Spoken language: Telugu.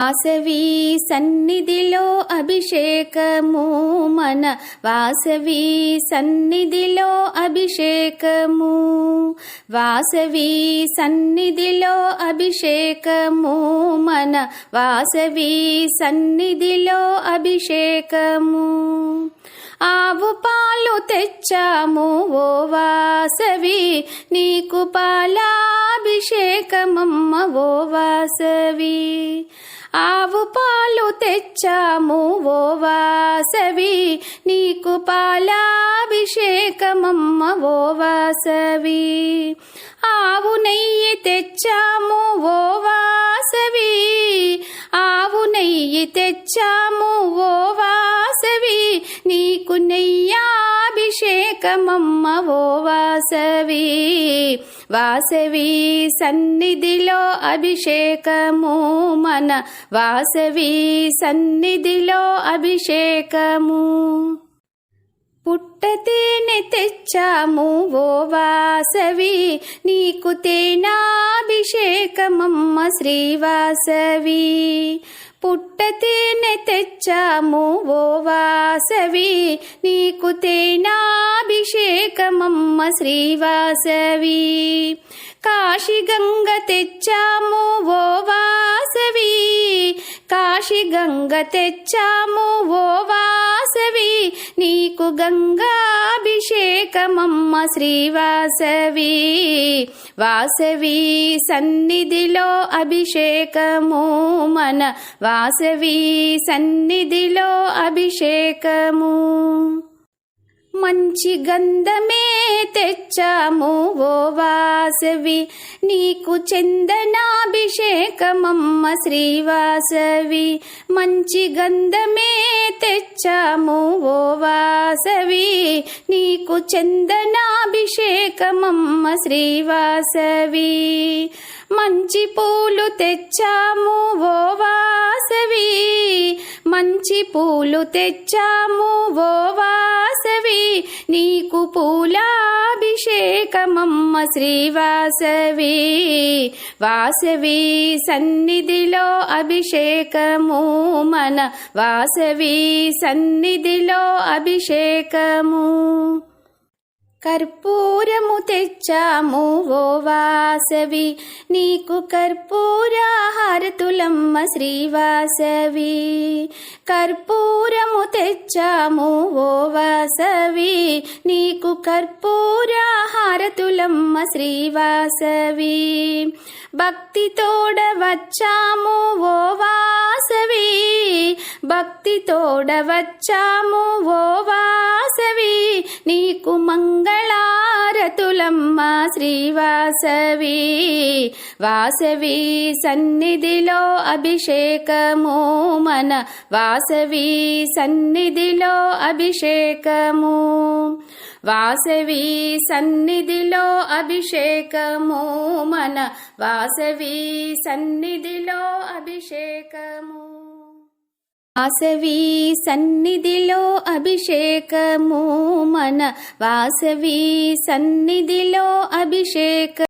వాసవి సన్నిధిలో అభిషేకము మన వాసవి సన్నిధిలో అభిషేకము వాసవి సన్నిధిలో అభిషేకము మన వాసవి సన్నిధిలో అభిషేకము ఆవు పాలు తెచ్చాము ఓ వాసవి నీకు పాలాభిషేకమమ్మ ఓ వాసవి ఆవు పాలు తెచ్చాము ఓ వాసవి నీకు పాలాభిషేకమమ్మ ఓ వాసవి ఆవు నెయ్యి తెచ్చాము ఓ వాసవి ఆవు నెయ్యి తెచ్చాము ఓ వాసవి నీకు నెయ్యాభిషేకమమ్మ ఓ వాసవి వాసవి సన్నిధిలో అభిషేకము మన వాసవి సన్నిధిలో అభిషేకము పుట్ట తేనె తెచ్చాము ఓ వాసవి నీకు తేనాభిషేకమమ్మ శ్రీవాసవి పుట్ట తేనె తెచ్చాము ఓ వాసవి నీకు తేనాభిషేకమమ్మ శ్రీవాసవి కాశీగంగ తెచ్చాము ఓ వాసవి కాశీగంగ తెచ్చాము ఓ వాసవి నీకు గంగాభిషేకమమ్మ శ్రీవాసవి వాసవి సన్నిధిలో అభిషేకము మన వాసవి సన్నిధిలో అభిషేకము మంచి గంధమే తెచ్చాము ఓ వాసవి నీకు చందనాభిషేకమమ్మ శ్రీవాసవి మంచి గంధమే తెచ్చాము ఓ వాసవి నీకు చందనాభిషేకమమ్మ శ్రీవాసవి మంచి పూలు తెచ్చాము ఓ వాసవి మంచి పూలు తెచ్చాము ఓ వాసవి నీకు పూలాభిషేకమమ్మ శ్రీవాసవి వాసవి సన్నిధిలో అభిషేకము మన వాసవి సన్నిధిలో అభిషేకము కర్పూరము తెచ్చాము ఓ వాసవి నీకు కర్పూర హారతులమ్మ శ్రీవాసవి కర్పూరము తెచ్చాము ఓ వాసవి నీకు కర్పూర హారతులమ్మ శ్రీవాసవి భక్తి తోడ వచ్చాము ఓ వాసవి భక్తి తోడ వచ్చాము ఓ వాసవి నీకు మంగళారతులమ్మ శ్రీవాసవి వాసవి సన్నిధిలో అభిషేకము మన వాసవి సన్నిధిలో అభిషేకము వాసవి సన్నిధిలో అభిషేకము మన వాసవి సన్నిధిలో అభిషేకము వాసవి సన్నిధిలో అభిషేకము మన వాసవి సన్నిధిలో అభిషేక